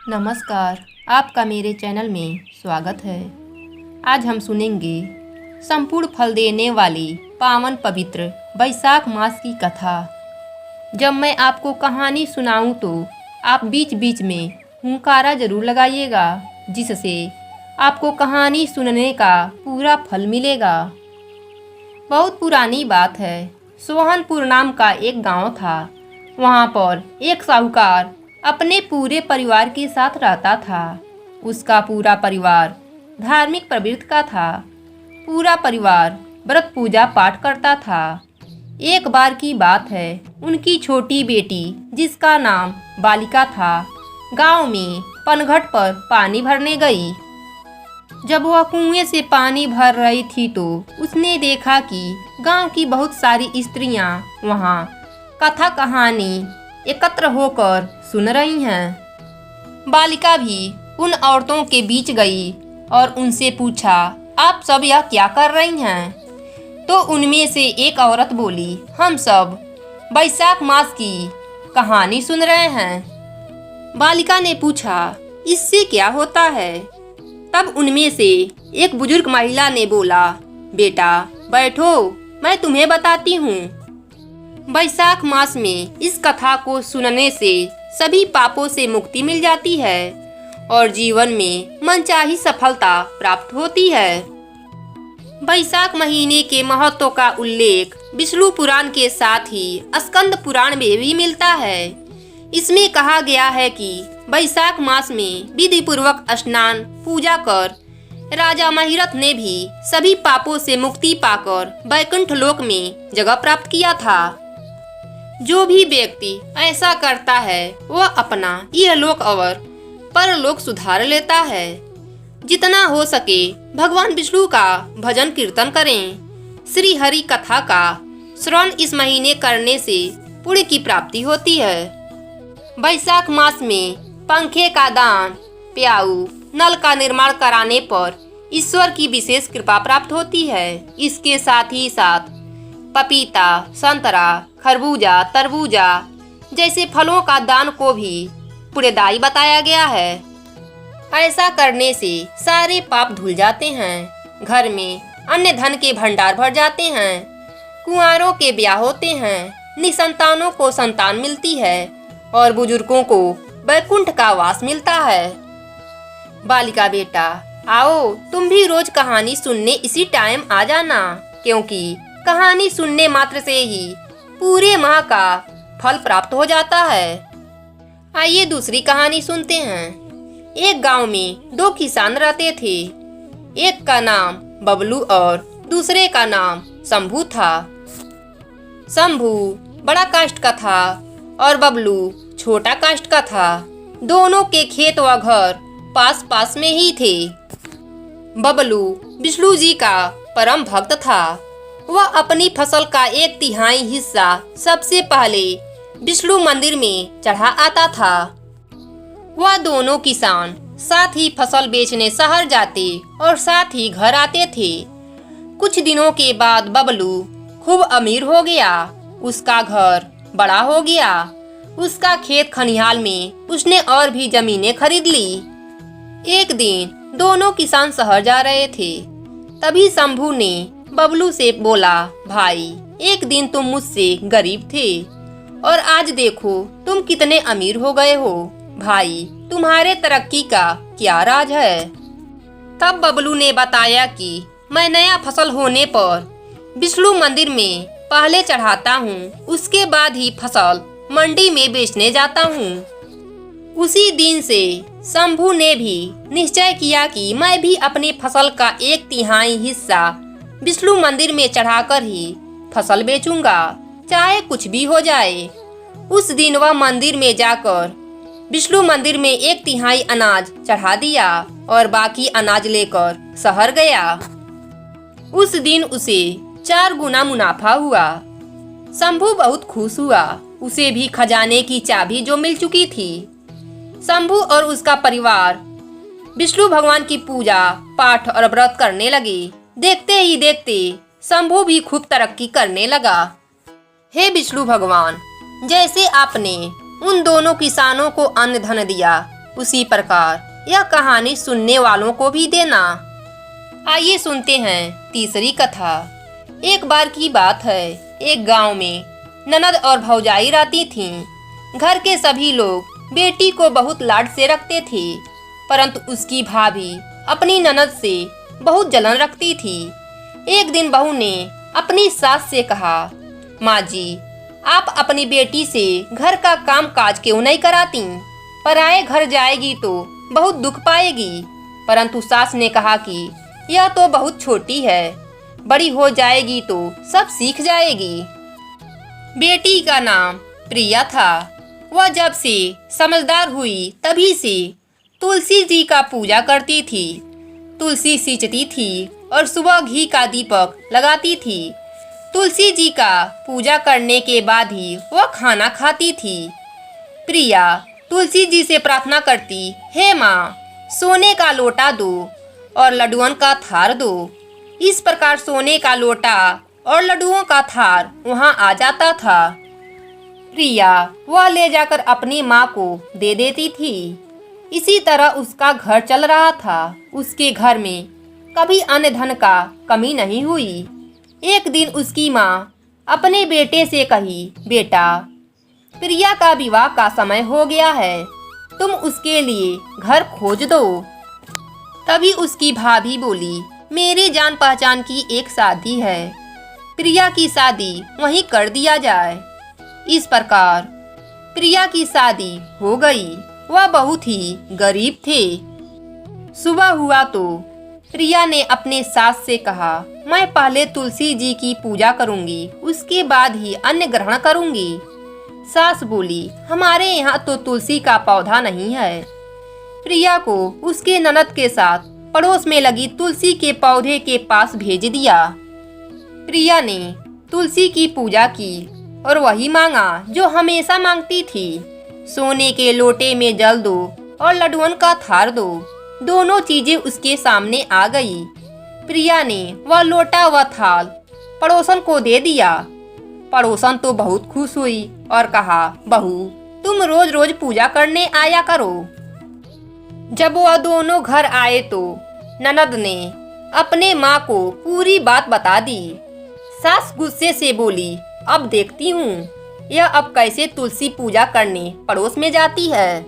नमस्कार, आपका मेरे चैनल में स्वागत है। आज हम सुनेंगे संपूर्ण फल देने वाली पावन पवित्र बैसाख मास की कथा। जब मैं आपको कहानी सुनाऊं तो आप बीच बीच में हुंकारा जरूर लगाइएगा, जिससे आपको कहानी सुनने का पूरा फल मिलेगा। बहुत पुरानी बात है। सोहनपुर नाम का एक गांव था। वहां पर एक साहूकार अपने पूरे परिवार के साथ रहता था। उसका पूरा परिवार धार्मिक प्रवृत्ति का था। पूरा परिवार व्रत पूजा पाठ करता था। एक बार की बात है, उनकी छोटी बेटी, जिसका नाम बालिका था, गांव में पनघट पर पानी भरने गई। जब वह कुएं से पानी भर रही थी तो उसने देखा कि गांव की बहुत सारी स्त्रियां वहां कथा कहानी एकत्र होकर सुन रही हैं। बालिका भी उन औरतों के बीच गई और उनसे पूछा, आप सब यह क्या कर रही हैं? तो उनमें से एक औरत बोली, हम सब बैसाख मास की कहानी सुन रहे हैं। बालिका ने पूछा, इससे क्या होता है? तब उनमें से एक बुजुर्ग महिला ने बोला, बेटा बैठो, मैं तुम्हें बताती हूँ। बैसाख मास में इस कथा को सुनने से सभी पापों से मुक्ति मिल जाती है और जीवन में मनचाही सफलता प्राप्त होती है। बैसाख महीने के महत्व का उल्लेख विष्णु पुराण के साथ ही स्कंद पुराण में भी मिलता है। इसमें कहा गया है कि बैसाख मास में विधि पूर्वक स्नान पूजा कर राजा महिरथ ने भी सभी पापों से मुक्ति पाकर वैकुंठ लोक में जगह प्राप्त किया था। जो भी व्यक्ति ऐसा करता है वह अपना यह लोक और परलोक सुधार लेता है। जितना हो सके भगवान विष्णु का भजन कीर्तन करें। श्री हरि कथा का श्रवण इस महीने करने से पुण्य की प्राप्ति होती है। बैसाख मास में पंखे का दान, प्याऊ, नल का निर्माण कराने पर ईश्वर की विशेष कृपा प्राप्त होती है। इसके साथ ही साथ पपीता, संतरा, खरबूजा, तरबूजा जैसे फलों का दान को भी पुण्यदायी बताया गया है। ऐसा करने से सारे पाप धुल जाते हैं, घर में अन्य धन के भंडार भर जाते हैं, कुंवारों के ब्याह होते हैं, निसंतानों को संतान मिलती है और बुजुर्गों को वैकुंठ का वास मिलता है। बालिका बेटा, आओ तुम भी रोज कहानी सुनने इसी टाइम आ जाना, क्योंकि कहानी सुनने मात्र से ही पूरे माह का फल प्राप्त हो जाता है। आइए दूसरी कहानी सुनते हैं। एक गांव में दो किसान रहते थे। एक का नाम बबलू और दूसरे का नाम शंभू था। शंभू बड़ा काष्ठ का था और बबलू छोटा काष्ठ का था। दोनों के खेत व घर पास पास में ही थे। बबलू विष्णु जी का परम भक्त था। वह अपनी फसल का 1/3 हिस्सा सबसे पहले विष्णु मंदिर में चढ़ा आता था। वह दोनों किसान साथ ही फसल बेचने शहर जाते और साथ ही घर आते थे। कुछ दिनों के बाद बबलू खूब अमीर हो गया। उसका घर बड़ा हो गया। उसका खेत खलिहान में उसने और भी जमीनें खरीद ली। एक दिन दोनों किसान शहर जा रहे थे। तभी शंभू ने बबलू से बोला, भाई एक दिन तुम मुझसे गरीब थे और आज देखो तुम कितने अमीर हो गए हो। भाई तुम्हारे तरक्की का क्या राज है? तब बबलू ने बताया कि मैं नया फसल होने पर विष्णु मंदिर में पहले चढ़ाता हूँ, उसके बाद ही फसल मंडी में बेचने जाता हूँ। उसी दिन से शंभू ने भी निश्चय किया कि मैं भी अपनी फसल का 1/3 हिस्सा विष्णु मंदिर में चढ़ाकर ही फसल बेचूंगा, चाहे कुछ भी हो जाए। उस दिन वह मंदिर में जाकर विष्णु मंदिर में 1/3 अनाज चढ़ा दिया और बाकी अनाज लेकर शहर गया। उस दिन उसे 4 गुना मुनाफा हुआ। शंभू बहुत खुश हुआ। उसे भी खजाने की चाबी जो मिल चुकी थी। शंभू और उसका परिवार विष्णु भगवान की पूजा पाठ और व्रत करने लगे। देखते ही देखते शंभू भी खूब तरक्की करने लगा। हे विष्णु भगवान, जैसे आपने उन दोनों किसानों को अन्न धन दिया, उसी प्रकार यह कहानी सुनने वालों को भी देना। आइए सुनते हैं तीसरी कथा। एक बार की बात है, एक गांव में ननद और भौजाई रहती थीं। घर के सभी लोग बेटी को बहुत लाड से रखते थे, परंतु उसकी भाभी अपनी ननद से बहुत जलन रखती थी। एक दिन बहू ने अपनी सास से कहा, माँ जी, आप अपनी बेटी से घर का काम काज क्यों नहीं कराती? पराए घर जाएगी तो बहुत दुख पाएगी। परंतु सास ने कहा कि यह तो बहुत छोटी है, बड़ी हो जाएगी तो सब सीख जाएगी। बेटी का नाम प्रिया था। वह जब से समझदार हुई तभी से तुलसी जी का पूजा करती थी। तुलसी सींचती थी और सुबह घी का दीपक लगाती थी। तुलसी जी का पूजा करने के बाद ही वह खाना खाती थी। प्रिया तुलसी जी से प्रार्थना करती, हे माँ, सोने का लोटा दो और लड्डुओं का थार दो। इस प्रकार सोने का लोटा और लड्डुओं का थार वहाँ आ जाता था। प्रिया वह ले जाकर अपनी माँ को दे देती थी। इसी तरह उसका घर चल रहा था। उसके घर में कभी अन्न धन का कमी नहीं हुई। एक दिन उसकी माँ अपने बेटे से कही, बेटा, प्रिया का विवाह का समय हो गया है, तुम उसके लिए घर खोज दो। तभी उसकी भाभी बोली, मेरी जान पहचान की एक शादी है, प्रिया की शादी वहीं कर दिया जाए। इस प्रकार प्रिया की शादी हो गई। वह बहुत ही गरीब थे। सुबह हुआ तो प्रिया ने अपने सास से कहा, मैं पहले तुलसी जी की पूजा करूंगी, उसके बाद ही अन्न ग्रहण करूंगी। सास बोली, हमारे यहाँ तो तुलसी का पौधा नहीं है। प्रिया को उसके ननद के साथ पड़ोस में लगी तुलसी के पौधे के पास भेज दिया। प्रिया ने तुलसी की पूजा की और वही मांगा जो हमेशा मांगती थी, सोने के लोटे में जल दो और लड्डुओं का थार दो। दोनों चीजें उसके सामने आ गई। प्रिया ने वह लोटा व थाल पड़ोसन को दे दिया। पड़ोसन तो बहुत खुश हुई और कहा, बहू, तुम रोज रोज पूजा करने आया करो। जब वह दोनों घर आए तो ननद ने अपने माँ को पूरी बात बता दी। सास गुस्से से बोली, अब देखती हूँ यह अब कैसे तुलसी पूजा करने पड़ोस में जाती है।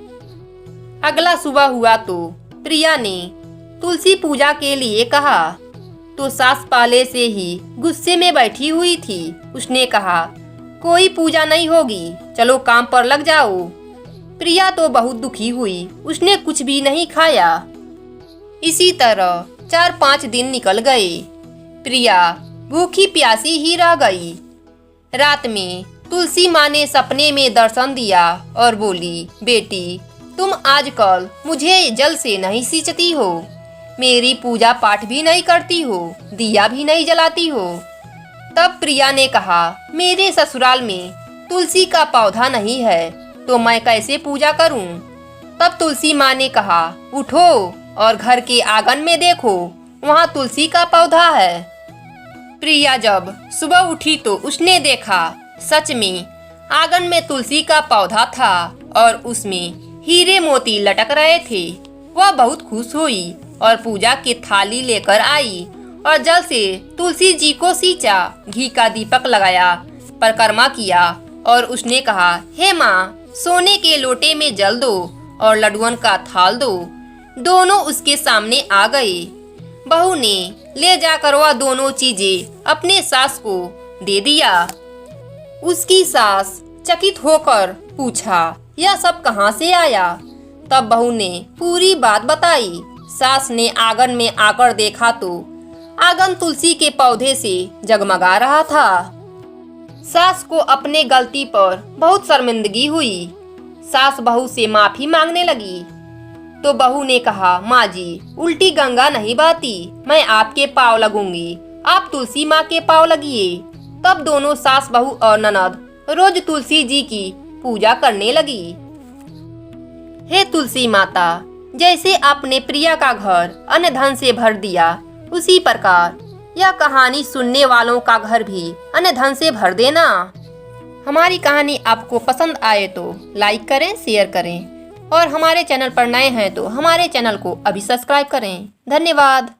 अगला सुबह हुआ तो प्रिया ने तुलसी पूजा के लिए कहा तो सास पहले से ही गुस्से में बैठी हुई थी। उसने कहा, कोई पूजा नहीं होगी, चलो काम पर लग जाओ। प्रिया तो बहुत दुखी हुई, उसने कुछ भी नहीं खाया। इसी तरह 4-5 दिन निकल गए। प्रिया भूखी प्यासी ही रह गई। रात में तुलसी माँ ने सपने में दर्शन दिया और बोली, बेटी, तुम आजकल मुझे जल से नहीं सींचती हो, मेरी पूजा पाठ भी नहीं करती हो, दिया भी नहीं जलाती हो। तब प्रिया ने कहा, मेरे ससुराल में तुलसी का पौधा नहीं है तो मैं कैसे पूजा करूं? तब तुलसी माँ ने कहा, उठो और घर के आंगन में देखो, वहाँ तुलसी का पौधा है। प्रिया जब सुबह उठी तो उसने देखा, सच में आंगन में तुलसी का पौधा था और उसमें हीरे मोती लटक रहे थे। वह बहुत खुश हुई और पूजा की थाली लेकर आई और जल से तुलसी जी को सींचा, घी का दीपक लगाया, परिक्रमा किया और उसने कहा, हे माँ, सोने के लोटे में जल दो और लड्डुओं का थाल दो। दोनों उसके सामने आ गए। बहू ने ले जाकर वह दोनों चीजें अपने सास को दे दिया। उसकी सास चकित होकर पूछा, यह सब कहाँ से आया? तब बहू ने पूरी बात बताई। सास ने आंगन में आकर देखा तो आंगन तुलसी के पौधे से जगमगा रहा था। सास को अपने गलती पर बहुत शर्मिंदगी हुई। सास बहू से माफी मांगने लगी तो बहू ने कहा, माँ जी, उल्टी गंगा नहीं बहती, मैं आपके पाँव लगूंगी, आप तुलसी माँ के पाँव लगिए। तब दोनों सास बहू और ननद रोज तुलसी जी की पूजा करने लगी। हे तुलसी माता, जैसे आपने प्रिया का घर अन्न धन से भर दिया, उसी प्रकार यह कहानी सुनने वालों का घर भी अन्न धन से भर देना। हमारी कहानी आपको पसंद आए तो लाइक करें, शेयर करें और हमारे चैनल पर नए हैं तो हमारे चैनल को अभी सब्सक्राइब करें। धन्यवाद।